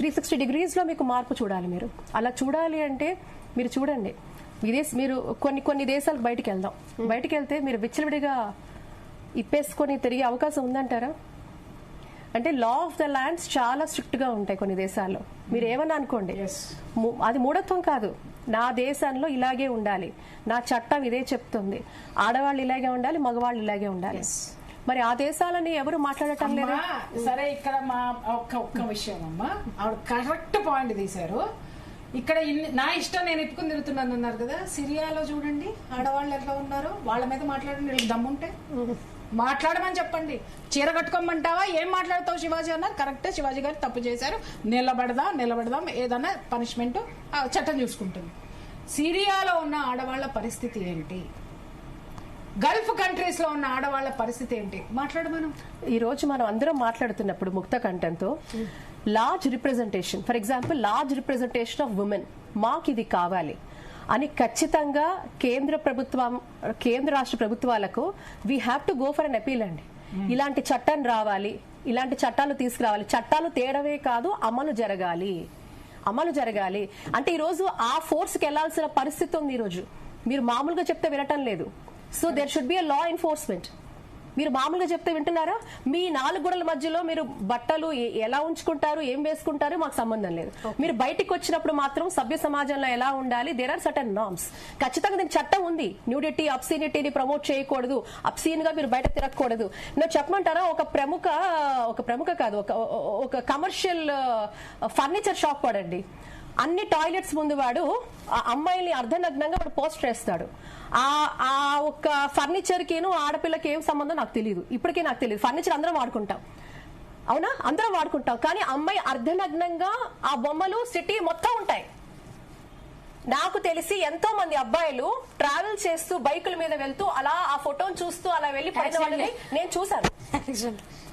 360 degrees మీకు మార్పు చూడాలి. మీరు అలా చూడాలి అంటే మీరు చూడండి, మీరు కొన్ని దేశాలకు బయటికి వెళ్దాం. బయటికి వెళ్తే మీరు విచ్చలవిడిగా ఇప్పేసుకొని తిరిగే అవకాశం ఉందంటారా? అంటే లా ఆఫ్ ద ల్యాండ్స్ చాలా స్ట్రిక్ట్ గా ఉంటాయి కొన్ని దేశాల్లో. మీరు ఏమన్నా అనుకోండి, అది మూఢత్వం కాదు. నా దేశంలో ఇలాగే ఉండాలి, నా చట్టం ఇదే చెప్తుంది, ఆడవాళ్ళు ఇలాగే ఉండాలి, మగవాళ్ళు ఇలాగే ఉండాలి. మరి ఆ దేశాలని ఎవరు మాట్లాడటం లేదు. సరే, ఇక్కడ మా ఒక్క విషయం అమ్మా, ఆవిడ కరెక్ట్ పాయింట్ తీశారు. ఇక్కడ నా ఇష్టం నేను ఎత్తుకుని తిరుగుతున్నాను అన్నారు కదా, సిరియాలో చూడండి ఆడవాళ్ళు ఎట్లా ఉన్నారు, వాళ్ళ మీద మాట్లాడండి. వీళ్ళకి దమ్ముంటే మాట్లాడమని చెప్పండి. చీర కట్టుకోమంటావా, ఏం మాట్లాడతావు శివాజీ అన్నారు. కరెక్టే, శివాజీ గారు తప్పు చేశారు, నిలబడదాం, ఏదన్నా పనిష్మెంట్ చట్టం చూసుకుంటుంది. సిరియాలో ఉన్న ఆడవాళ్ల పరిస్థితి ఏంటి, గల్ఫ్ కంట్రీస్ లో ఉన్న ఆడవాళ్ల పరిస్థితి ఏంటి మాట్లాడమను. ఈ రోజు మనం అందరం మాట్లాడుతున్నప్పుడు ముక్త కంఠంతో large representation, for example large representation of women, మాకు ఇది కావాలి అని ఖచ్చితంగా కేంద్ర రాష్ట్ర ప్రభుత్వాలకు we have to go for an appeal అండి. ఇలాంటి చట్టం రావాలి, ఇలాంటి చట్టాలు తీసుకురావాలి. చట్టాలు తేడవే కాదు, అమలు జరగాలి. అంటే ఈ రోజు ఆ ఫోర్స్ కి వెళ్లాల్సిన పరిస్థితి ఉంది. ఈ రోజు మీరు మామూలుగా చెప్తే వినటం లేదు. So there should be a law enforcement. మీరు మామూలుగా చెప్తే వింటున్నారా? మీ 4 గోడల మధ్యలో మీరు బట్టలు ఎలా ఉంచుకుంటారు, ఏం వేసుకుంటారు, మాకు సంబంధం లేదు. మీరు బయటికి వచ్చినప్పుడు మాత్రం సభ్య సమాజంలో ఎలా ఉండాలి, దేర్ ఆర్ సర్టన్ నార్మ్స్. ఖచ్చితంగా దీనికి చట్టం ఉంది. న్యూడిటీ, అబ్సీనిటీని ప్రమోట్ చేయకూడదు, అబ్సీన్ గా మీరు బయట తిరగకూడదు. నేను చెప్పమంటారా, ఒక ప్రముఖ కాదు, ఒక కమర్షియల్ ఫర్నిచర్ షాప్ వాడండి, అన్ని టాయిలెట్స్ ముందు వాడు అమ్మాయిని అర్ధనగ్నంగా వాడు పోస్టర్ వేస్తాడు. ఆ ఒక్క ఫర్నిచర్ కి ఆడపిల్లకి ఏం సంబంధం నాకు తెలియదు, ఇప్పటికీ నాకు తెలియదు. ఫర్నిచర్ అందరం వాడుకుంటాం, అవునా, అందరం వాడుకుంటాం. కానీ అమ్మాయి అర్ధనగ్నంగా ఆ బొమ్మలు సిటీ మొత్తం ఉంటాయి. నాకు తెలిసి ఎంతో మంది అబ్బాయిలు ట్రావెల్ చేస్తూ బైకుల మీద వెళ్తూ అలా ఆ ఫోటోను చూస్తూ అలా వెళ్లి పడిన వాళ్ళని నేను చూశాను.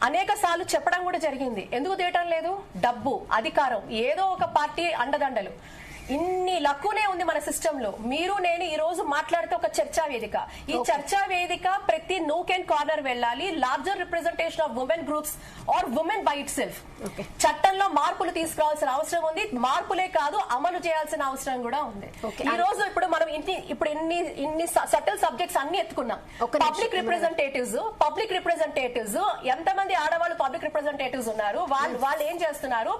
అనేక సార్లు చెప్పడం కూడా జరిగింది. ఎందుకు తీయటం లేదు? డబ్బు, అధికారం, ఏదో ఒక పార్టీ అండదండలు. ఇన్ని లక్కునే ఉంది మన సిస్టమ్ లో. మీరు నేను ఈ రోజు మాట్లాడితే ఒక చర్చా వేదిక, ఈ చర్చా వేదిక ప్రతి నూక్ అండ్ కార్నర్ వెళ్ళాలి. Larger representation of women groups or women by itself. చట్టంలో మార్పులు తీసుకురావాల్సిన అవసరం ఉంది. మార్పులే కాదు, అమలు చేయాల్సిన అవసరం కూడా ఉంది. ఈ రోజు ఇప్పుడు మనం ఇన్ని సటిల్ సబ్జెక్ట్స్ అన్ని ఎత్తుకున్నాం. పబ్లిక్ రిప్రజెంటేటివ్స్ ఎంతమంది ఆడవాళ్ళు పబ్లిక్ రిప్రజెంటేటివ్స్ ఉన్నారు, వాళ్ళు ఏం చేస్తున్నారు,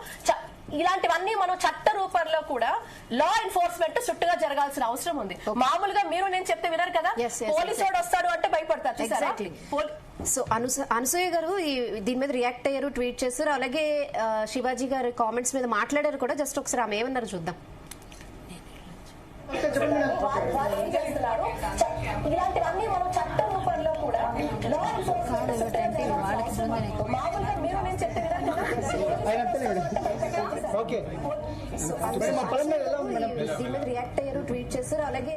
ఇలాంటివన్నీ మనం చట్ట రూపంలో కూడా లా ఎన్ఫోర్స్మెంట్ చుట్టుగా జరగాల్సిన అవసరం ఉంది. మామూలుగా మీరు నేను చెప్తే వినరు కదా, పోలీసు వాడు వస్తాడు అంటే భయపడతారు. సో అనసూయ గారు దీని మీద రియాక్ట్ అయ్యారు, ట్వీట్ చేశారు, అలాగే శివాజీ గారు కామెంట్స్ మీద మాట్లాడారు కూడా. జస్ట్ ఒకసారి ఆమె ఏమన్నారు చూద్దాం. ఇలాంటివన్నీ మనం చట్ట రూపంలో కూడా లా ఎన్ఫోర్స్మెంట్ మామూలుగా మీరు నేను చెప్తే వినరు కదా. దీని మీద రియాక్ట్ అయ్యారు, ట్వీట్ చేశారు, అలాగే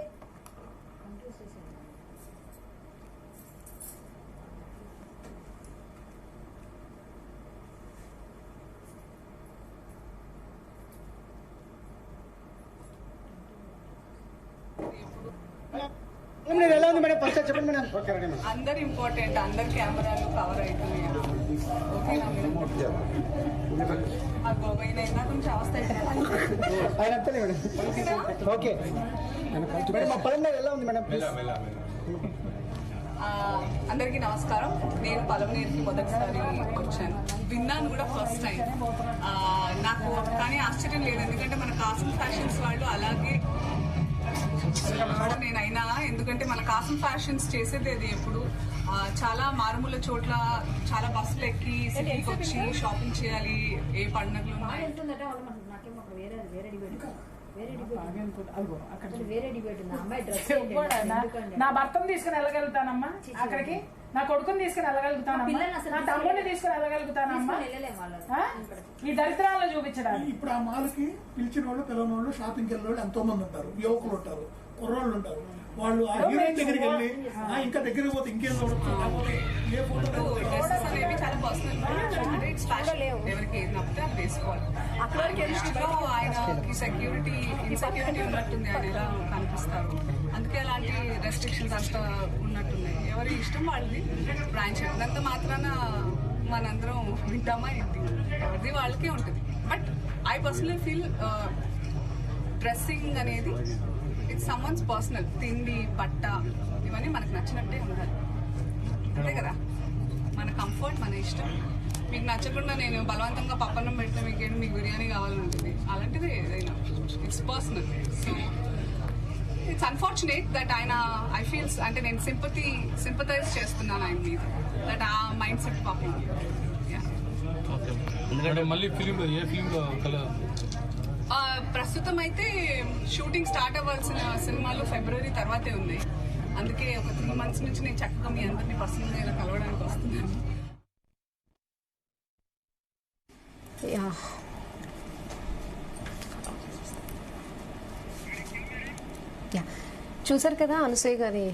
ఎలా ఉంది మేడం? ఫస్ట్ చెప్పండి మేడం. అందరు ఇంపార్టెంట్, అందరు కెమెరాలు కవర్ అవుతున్నాయి. కొంచెం అవస్థ ఓకే ఎలా ఉంది మేడం? అందరికీ నమస్కారం. నేను పలమనేరుకి మొదటిసారి వచ్చాను, విన్నాను కూడా ఫస్ట్ టైం. నాకు కానీ ఆశ్చర్యం లేదు, ఎందుకంటే మన కాస్మ్ ఫ్యాషన్స్ వాళ్ళు అలాగే నేనైనా, ఎందుకంటే మన కాస్మ్ ఫ్యాషన్స్ చేసేది అది ఎప్పుడు చాలా మారుమూల చోట్ల చాలా బస్సులు ఎక్కి సిటీకి వచ్చి షాపింగ్ చేయాలి, ఏ పండుగలు ఉన్నాయి. నా భర్తను తీసుకుని వెళ్ళగలుగుతానమ్మా అక్కడికి, నా కొడుకుని తీసుకుని వెళ్ళగలుగుతానమ్మా, నా తమ్ముడిని తీసుకుని వెళ్ళగలుగుతానమ్మా ఈ దరిద్రాలను చూపించడానికి. ఇప్పుడు ఆ మాల్కి పిలిచిన వాళ్ళు, పిలవని వాళ్ళు, షాపింగ్కి వెళ్ళిన వాళ్ళు ఎంతో మంది ఉంటారు, యువకులు ఉంటారు, కుర్రోళ్ళు ఉంటారు. వాళ్ళు ఆ హీరోయిన్ దగ్గరికి వెళ్ళి ఇంకా దగ్గరికి పోతే ఇంకేం చూడొచ్చు, లేకపోతే ఏ ఫోటో చాలా పర్సనల్, ఎవరికి ఏది నప్పితే అది వేసుకోవాలి. ఆయనకి ఇన్సెక్యూరిటీ ఉన్నట్టుంది, ఆయన ఎలా కనిపిస్తారు, అందుకే అలాంటి రెస్ట్రిక్షన్స్ అంతా ఉన్నట్టున్నాయి. ఎవరి ఇష్టం వాళ్ళది. ఆయన చెప్పినంత మాత్రాన మనందరం వింటామా ఏంటి, ఎవరిది వాళ్ళకే ఉంటుంది. But I personally feel dressing అనేది ఇట్స్ సమ్వన్స్ పర్సనల్. తిండి, బట్ట ఇవన్నీ మనకు నచ్చినట్టే ఉండాలి, అంతే కదా. మన కంఫర్ట్, మన ఇష్టం. మీకు నచ్చకుండా నేను బలవంతంగా పప్పన్నం పెడితే మీకు బిర్యానీ కావాలని ఉంటుంది, అలాంటిది ఏదైనా it's personal. So it's unfortunate that ఆయన ఐ ఫీల్స్ అంటే నేను సింపథైజ్ చేస్తున్నాను ఆయన మీద, దట్ ఆ మైండ్ సెట్ పాపం. ఎందుకంటే మళ్ళీ ఏ ఫిలింలో ప్రస్తుతం అయితే షూటింగ్ స్టార్ట్ అవ్వాల్సిన సినిమాలు ఫిబ్రవరి తర్వాతే ఉంది. అందుకే ఒక 3 months నుంచి నేను చక్కగా మీ అందరినీ పర్సనల్గా ఇలా కలవడానికి వస్తున్నాను. చూసారు కదా అనసూయ గారి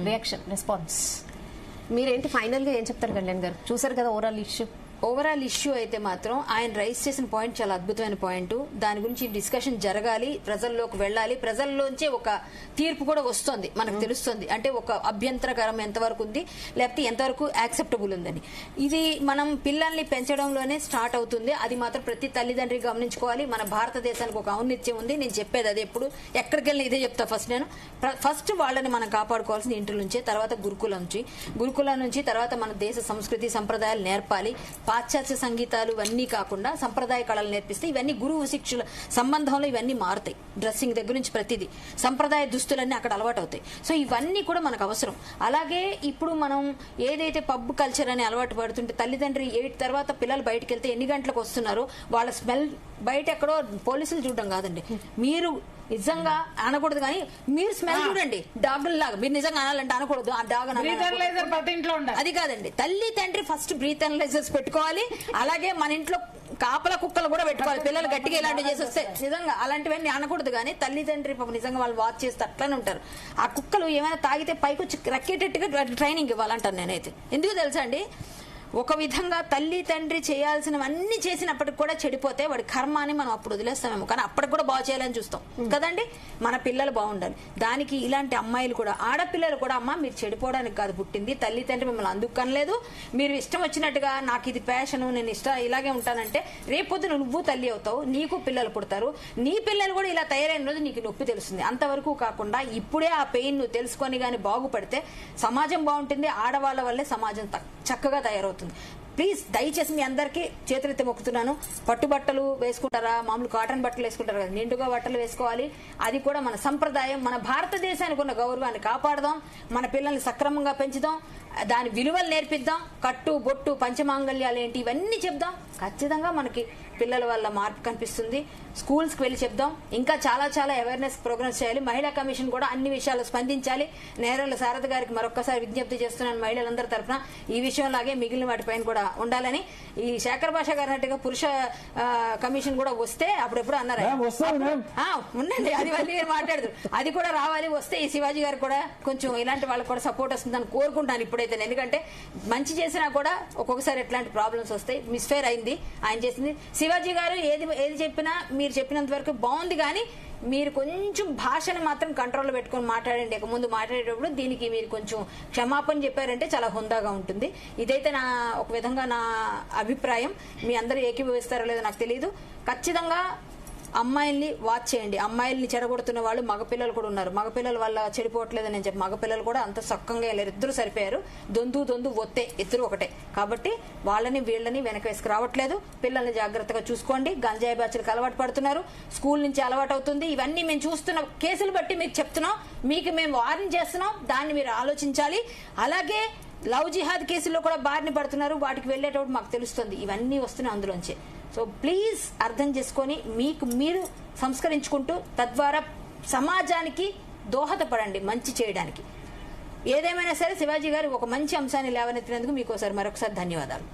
రియాక్షన్, రెస్పాన్స్. మీరేంటి ఫైనల్ గా ఏం చెప్తారు కళ్యాణ్ గారు? చూసారు కదా ఓవరాల్ ఇష్యూ అయితే మాత్రం ఆయన రైజ్ చేసిన పాయింట్ చాలా అద్భుతమైన పాయింట్. దాని గురించి డిస్కషన్ జరగాలి, ప్రజల్లోకి వెళ్ళాలి, ప్రజల్లోంచే ఒక తీర్పు కూడా వస్తుంది, మనకు తెలుస్తుంది. అంటే ఒక అభ్యంతరకరం ఎంతవరకు ఉంది, లేకపోతే ఎంతవరకు యాక్సెప్టబుల్ ఉందని. ఇది మనం పిల్లల్ని పెంచడంలోనే స్టార్ట్ అవుతుంది. అది మాత్రం ప్రతి తల్లిదండ్రి గమనించుకోవాలి. మన భారతదేశానికి ఒక ఔన్నత్యం ఉంది. నేను చెప్పేది అది ఎప్పుడు ఎక్కడికి వెళ్ళినా ఇదే చెప్తా. ఫస్ట్ వాళ్ళని మనం కాపాడుకోవాల్సిన ఇంటి నుంచే, తర్వాత గురుకులం నుంచి తర్వాత మన దేశ సంస్కృతి సంప్రదాయాలు నేర్పాలి. పాశ్చాత్య సంగీతాలు ఇవన్నీ కాకుండా సంప్రదాయ కళలు నేర్పిస్తే ఇవన్నీ గురువు శిక్షుల సంబంధంలో ఇవన్నీ మారుతాయి. డ్రెస్సింగ్ దగ్గర నుంచి ప్రతిదీ, సంప్రదాయ దుస్తులన్నీ అక్కడ అలవాటు అవుతాయి. సో ఇవన్నీ కూడా మనకు అవసరం. అలాగే ఇప్పుడు మనం ఏదైతే పబ్ కల్చర్ అని అలవాటు పడుతుంటే, తల్లిదండ్రి 8 తర్వాత పిల్లలు బయటకు వెళ్తే ఎన్ని గంటలకు వస్తున్నారో వాళ్ళ స్మెల్ బయట ఎక్కడో పోలీసులు చూడడం కాదండి, మీరు నిజంగా అనకూడదు, కానీ మీరు స్మెల్ చూడండి డాగుల్లాగా. మీరు నిజంగా అనాలంటే అనకూడదు, ఆ డాగ్ అది కాదండి. తల్లి తండ్రి ఫస్ట్ బ్రీత్ అనలైజర్స్ పెట్టుకోవాలి. అలాగే మన ఇంట్లో కాపల కుక్కలు కూడా పెట్టుకోవాలి. పిల్లలు గట్టిగా ఇలాంటివి చేసి వస్తే నిజంగా అలాంటివన్నీ అనకూడదు, కానీ తల్లిదండ్రి నిజంగా వాళ్ళు వాచ్ చేస్తే అట్లనే ఉంటారు. ఆ కుక్కలు ఏమైనా తాగితే పైకి వచ్చి రక్కేటట్టుగా ట్రైనింగ్ ఇవ్వాలంటారు నేనైతే. ఎందుకు తెలుసా అండి, ఒక విధంగా తల్లి తండ్రి చేయాల్సినవన్నీ చేసినప్పటికి కూడా చెడిపోతే వాడి కర్మ అని మనం అప్పుడు వదిలేస్తామేమో, కానీ అప్పటికి కూడా బాగు చేయాలని చూస్తాం కదండి. మన పిల్లలు బాగుండాలి. దానికి ఇలాంటి అమ్మాయిలు కూడా, ఆడపిల్లలు కూడా, అమ్మ మీరు చెడిపోవడానికి కాదు పుట్టింది, తల్లి తండ్రి మిమ్మల్ని అందుకు కనలేదు. మీరు ఇష్టం వచ్చినట్టుగా నాకు ఇది ప్యాషను, నేను ఇలాగే ఉంటానంటే రేపొద్దున నువ్వు తల్లి అవుతావు, నీకు పిల్లలు పుడతారు, నీ పిల్లలు కూడా ఇలా తయారైన రోజు నీకు నొప్పి తెలుస్తుంది. అంతవరకు కాకుండా ఇప్పుడే ఆ పెయిన్ నువ్వు తెలుసుకొని కానీ బాగుపడితే సమాజం బాగుంటుంది. ఆడవాళ్ళ వల్లే సమాజం చక్కగా తయారవుతుంది. ప్లీజ్ దయచేసి మీ అందరికీ చేతులెత్తి మొక్కుతున్నాను. పట్టుబట్టలు వేసుకుంటారా, మామూలు కాటన్ బట్టలు వేసుకుంటారు కదా, నిండుగా బట్టలు వేసుకోవాలి. అది కూడా మన సంప్రదాయం. మన భారతదేశానికి ఉన్న గౌరవాన్ని కాపాడదాం, మన పిల్లల్ని సక్రమంగా పెంచుదాం, దాని విలువలు నేర్పిద్దాం. కట్టు బొట్టు పంచమాంగళ్యాలు ఏంటి ఇవన్నీ చెప్దాం. ఖచ్చితంగా మనకి పిల్లల వల్ల మార్పు కనిపిస్తుంది. స్కూల్స్కి వెళ్ళి చెప్దాం. ఇంకా చాలా చాలా అవేర్నెస్ ప్రోగ్రామ్స్ చేయాలి. మహిళా కమిషన్ కూడా అన్ని విషయాలు స్పందించాలి. నేరల శారద గారికి మరొక్కసారి విజ్ఞప్తి చేస్తున్నాను మహిళలందరి తరఫున, ఈ విషయంలాగే మిగిలిన వాటిపైన కూడా ఉండాలని. ఈ శేఖర్ భాష గారు అన్నట్టుగా పురుష కమిషన్ కూడా వస్తే అప్పుడెప్పుడు అన్నారు ఉండండి, అది మళ్ళీ మాట్లాడదు, అది కూడా రావాలి. వస్తే ఈ శివాజీ గారు కూడా కొంచెం ఇలాంటి వాళ్ళకి కూడా సపోర్ట్ వస్తుందని కోరుకుంటాను ఇప్పుడైతే. ఎందుకంటే మంచి చేసినా కూడా ఒక్కొక్కసారి ఎట్లాంటి ప్రాబ్లమ్స్ వస్తాయి. మిస్ఫేర్ అయింది ఆయన చేసింది. శివాజీ గారు ఏది చెప్పినా మీరు చెప్పినంత వరకు బాగుంది, కానీ మీరు కొంచెం భాషను మాత్రం కంట్రోల్లో పెట్టుకొని మాట్లాడండి. ఇక ముందు మాట్లాడేటప్పుడు దీనికి మీరు కొంచెం క్షమాపణ చెప్పారంటే చాలా హుందాగా ఉంటుంది. ఇదైతే ఒక విధంగా నా అభిప్రాయం. మీ అందరూ ఏకీభవిస్తారో లేదో నాకు తెలియదు. ఖచ్చితంగా అమ్మాయిల్ని వాచ్ చేయండి. అమ్మాయిల్ని చెడగొడుతున్న వాళ్ళు మగపిల్లలు కూడా ఉన్నారు. మగపిల్లల వల్ల చెడిపోవట్లేదని నేను చెప్పి, మగపిల్లలు కూడా అంత సక్కంగా వెళ్ళారు. ఇద్దరు సరిపోయారు. దొందు ఒత్తే ఇద్దరు ఒకటే. కాబట్టి వాళ్ళని వీళ్ళని వెనక వేసుకు రావట్లేదు. పిల్లల్ని జాగ్రత్తగా చూసుకోండి. గంజాయి బ్యాచ్లకు అలవాటు పడుతున్నారు, స్కూల్ నుంచి అలవాటు అవుతుంది. ఇవన్నీ మేము చూస్తున్న కేసులు బట్టి మీకు చెప్తున్నాం, మీకు మేము వార్నింగ్ చేస్తున్నాం. దాన్ని మీరు ఆలోచించాలి. అలాగే లవ్ జిహాద్ కేసుల్లో కూడా బారిన పడుతున్నారు. వాటికి వెళ్ళేటప్పుడు మాకు తెలుస్తుంది ఇవన్నీ వస్తున్నాయి అందులోంచి. సో ప్లీజ్ అర్థం చేసుకొని మీకు మీరు సంస్కరించుకుంటూ తద్వారా సమాజానికి దోహదపడండి మంచి చేయడానికి. ఏదేమైనా సరే శివాజీ గారు ఒక మంచి అంశాన్ని లేవనెత్తినందుకు మీకు మరొకసారి ధన్యవాదాలు.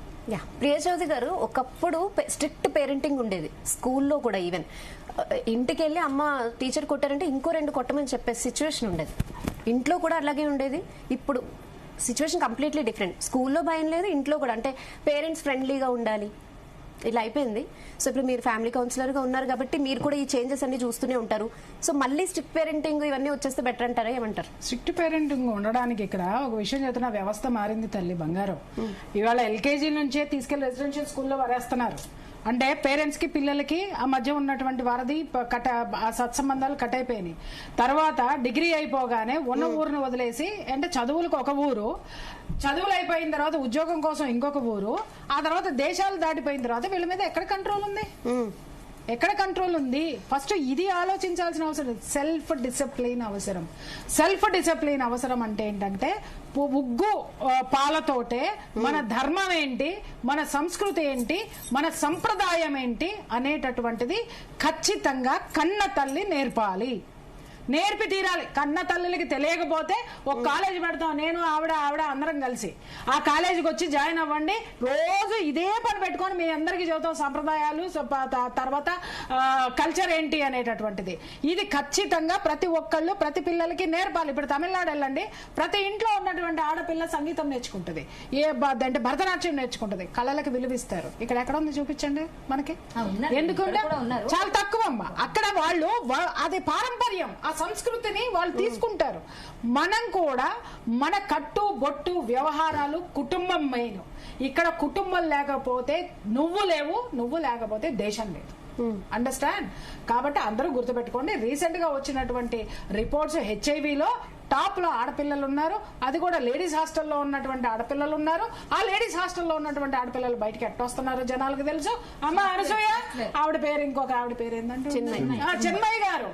ప్రియజ్యోతి గారు, ఒకప్పుడు స్ట్రిక్ట్ పేరెంటింగ్ ఉండేది స్కూల్లో కూడా. ఈవెన్ ఇంటికి వెళ్ళి అమ్మ టీచర్ కొట్టారంటే ఇంకో 2 కొట్టమని చెప్పే సిచ్యువేషన్ ఉండేది. ఇంట్లో కూడా అలాగే ఉండేది. ఇప్పుడు సిచ్యువేషన్ కంప్లీట్లీ డిఫరెంట్. స్కూల్లో భయం లేదు, ఇంట్లో కూడా. అంటే పేరెంట్స్ ఫ్రెండ్లీగా ఉండాలి, ఇలా అయిపోయింది. సో ఇప్పుడు మీరు ఫ్యామిలీ కౌన్సిలర్గా ఉన్నారు కాబట్టి మీరు కూడా ఈ చేంజెస్ అన్ని చూస్తూనే ఉంటారు. సో మళ్ళీ స్ట్రిక్ట్ పేరెంటింగ్ ఇవన్నీ వచ్చేస్తే బెటర్ అంటారా, ఏమంటారు? స్ట్రిక్ట్ పేరెంటింగ్ ఉండడానికి ఇక్కడ ఒక విషయం చెప్తున్నా, వ్యవస్థ మారింది తల్లి బంగారం. ఇవాళ ఎల్కేజీ నుంచే తీసుకెళ్లి రెసిడెన్షియల్ స్కూల్లో వరేస్తున్నారు. అంటే పేరెంట్స్ కి పిల్లలకి ఆ మధ్య ఉన్నటువంటి వారధి ఆ సత్సంబంధాలు కట్ అయిపోయినాయి. తర్వాత డిగ్రీ అయిపోగానే ఉన్న ఊరును వదిలేసి, అంటే చదువులకు ఒక ఊరు, చదువులు అయిపోయిన తర్వాత ఉద్యోగం కోసం ఇంకొక ఊరు, ఆ తర్వాత దేశాలు దాటిపోయిన తర్వాత వీళ్ళ మీద ఎక్కడ కంట్రోల్ ఉంది? ఎక్కడ కంట్రోల్ ఉంది? ఫస్ట్ ఇది ఆలోచించాల్సిన అవసరం. సెల్ఫ్ డిసిప్లిన్ అవసరం. సెల్ఫ్ డిసిప్లిన్ అవసరం అంటే ఏంటంటే ఉగ్గు పాలతోటే మన ధర్మం ఏంటి, మన సంస్కృతి ఏంటి, మన సంప్రదాయం ఏంటి అనేటటువంటిది ఖచ్చితంగా కన్న తల్లి నేర్పి తీరాలి. కన్న తల్లులకి తెలియకపోతే ఒక కాలేజీ పెడతాం, నేను ఆవిడ అందరం కలిసి ఆ కాలేజీకి వచ్చి జాయిన్ అవ్వండి. రోజు ఇదే పని పెట్టుకొని మీ అందరికీ చెబుతాం సంప్రదాయాలు, తర్వాత కల్చర్ ఏంటి అనేటటువంటిది. ఇది ఖచ్చితంగా ప్రతి ఒక్కళ్ళు ప్రతి పిల్లలకి నేర్పాలి. ఇప్పుడు తమిళనాడు వెళ్ళండి, ప్రతి ఇంట్లో ఉన్నటువంటి ఆడపిల్ల సంగీతం నేర్చుకుంటుంది, అంటే భరతనాట్యం నేర్చుకుంటుంది, కళలకు విలువిస్తారు. ఇక్కడ ఎక్కడ ఉంది చూపించండి మనకి. ఎందుకంటే చాలా తక్కువ అమ్మ. అక్కడ వాళ్ళు అది పారంపర్యం, ఆ సంస్కృతిని వాళ్ళు తీసుకుంటారు. మనం కూడా మన కట్టు బొట్టు వ్యవహారాలు కుటుంబం మెయిన్. ఇక్కడ కుటుంబం లేకపోతే నువ్వు లేకపోతే దేశం లేదు. అండర్స్టాండ్? కాబట్టి అందరూ గుర్తుపెట్టుకోండి. రీసెంట్ గా వచ్చినటువంటి రిపోర్ట్స్ హెచ్ఐవిలో టాప్ లో ఆడపిల్లలు ఉన్నారు, అది కూడా లేడీస్ హాస్టల్లో ఉన్నటువంటి ఆడపిల్లలు ఉన్నారు. ఆ లేడీస్ హాస్టల్లో ఉన్నటువంటి ఆడపిల్లలు బయటకి ఎట్టొస్తున్నారో జనాలకు తెలుసు. అమ్మ అనసూయ ఆవిడ పేరు, ఇంకొక ఆవిడ పేరు ఏంటంటే చిన్మయ్య గారు,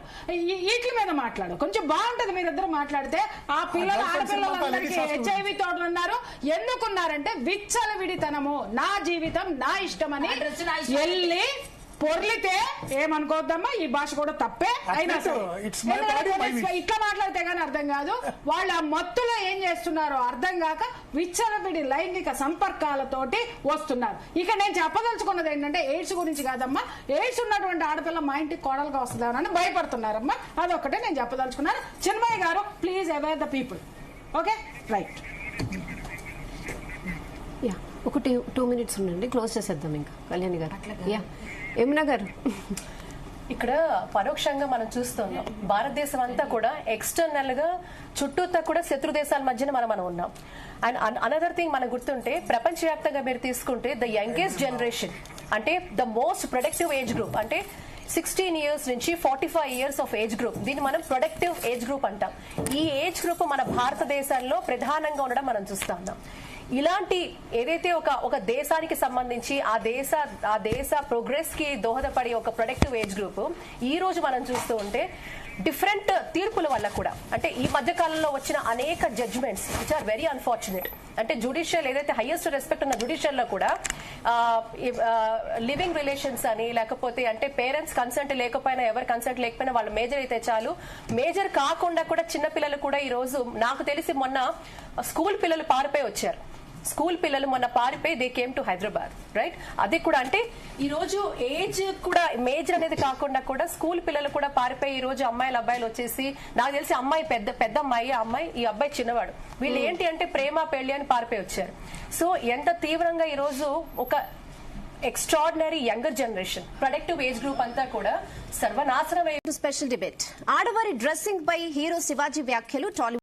వీటి మీద మాట్లాడు. కొంచెం బాగుంటది మీరిద్దరు మాట్లాడితే. ఆ పిల్లలు ఆడపిల్లలందరికీ హెచ్ఐవి తోడు ఉన్నారు. ఎందుకున్నారంటే విచ్చలవిడితనము, నా జీవితం నా ఇష్టం అని వెళ్ళి పొర్లితే ఏమనుకోవద్దమ్మా, ఈ భాష కూడా తప్పే. అయినా ఇట్లా మాట్లాడితే గానీ అర్థం కాదు. వాళ్ళు ఆ మత్తులో ఏం చేస్తున్నారో అర్థం కాక విచ్చలవిడి లైంగిక సంపర్కాలతోటి వస్తున్నారు. ఇక నేను చెప్పదలుచుకున్నది ఏంటంటే ఎయిడ్స్ గురించి కాదమ్మా, ఎయిడ్స్ ఉన్నటువంటి ఆడపిల్ల మా ఇంటికి కోడలుగా వస్తుందని భయపడుతున్నారమ్మా. అదొక్కటే నేను చెప్పదలుచుకున్నాను. చిన్మయ్య గారు please aware the people. Okay, right. Yeah, ఒక 2 minutes ఉండండి, క్లోజ్ చేసేద్దాం ఇంకా. కళ్యాణి గారు, యా యమున గారు. ఇక్కడ పరోక్షంగా మనం చూస్తున్నాం, భారతదేశం అంతా కూడా ఎక్స్టర్నల్ గా చుట్టూతా కూడా శత్రు దేశాల మధ్యన మనం ఉన్నాం. అండ్ అనదర్ థింగ్ మనకు గుర్తుంటే, ప్రపంచవ్యాప్తంగా మీరు తీసుకుంటే ద యంగెస్ట్ జనరేషన్, అంటే the most productive age group, అంటే 16 years నుంచి 45 years ఆఫ్ ఏజ్ గ్రూప్, దీన్ని మనం ప్రొడక్టివ్ ఏజ్ గ్రూప్ అంటాం. ఈ ఏజ్ గ్రూప్ మన భారతదేశంలో ప్రధానంగా ఉండడం మనం చూస్తా ఉన్నాం. ఇలాంటి ఏదైతే ఒక దేశానికి సంబంధించి ఆ దేశ ప్రోగ్రెస్ కి దోహదపడే ఒక ప్రొడక్టివ్ ఏజ్ గ్రూప్ ఈ రోజు మనం చూస్తూ ఉంటే డిఫరెంట్ తీర్పుల వల్ల కూడా, అంటే ఈ మధ్య కాలంలో వచ్చిన అనేక judgements which are very unfortunate. అంటే జుడిషియల్ ఏదైతే హైయెస్ట్ రెస్పెక్ట్ ఉన్న జుడిషియల్ లో కూడా లివింగ్ రిలేషన్స్ అని, లేకపోతే అంటే పేరెంట్స్ కన్సెంట్ లేకపోయినా, ఎవరు కన్సెంట్ లేకపోయినా వాళ్ళు మేజర్ అయితే చాలు, మేజర్ కాకుండా కూడా చిన్న పిల్లలు కూడా ఈ రోజు నాకు తెలిసి మొన్న స్కూల్ పిల్లలు పారిపోయి వచ్చారు. స్కూల్ పిల్లలు మొన్న పారిపోయి they came to Hyderabad, right? అది కూడా అంటే ఈ రోజు ఏజ్ కూడా మేజర్ అనేది కాకుండా కూడా స్కూల్ పిల్లలు కూడా పారిపోయి ఈ రోజు అబ్బాయిలు వచ్చేసి, నాకు తెలిసి అమ్మాయి పెద్ద అమ్మాయి, ఈ అబ్బాయి చిన్నవాడు, వీళ్ళు ఏంటి అంటే ప్రేమ పెళ్లి అని పారిపోయి వచ్చారు. సో ఎంత తీవ్రంగా ఈ రోజు ఒక extraordinary younger generation productive age group అంతా కూడా సర్వనాశనం. స్పెషల్ డిబేట్, ఆడవారి డ్రెస్సింగ్ పై హీరో శివాజీ వ్యాఖ్యలు టాలీవుడ్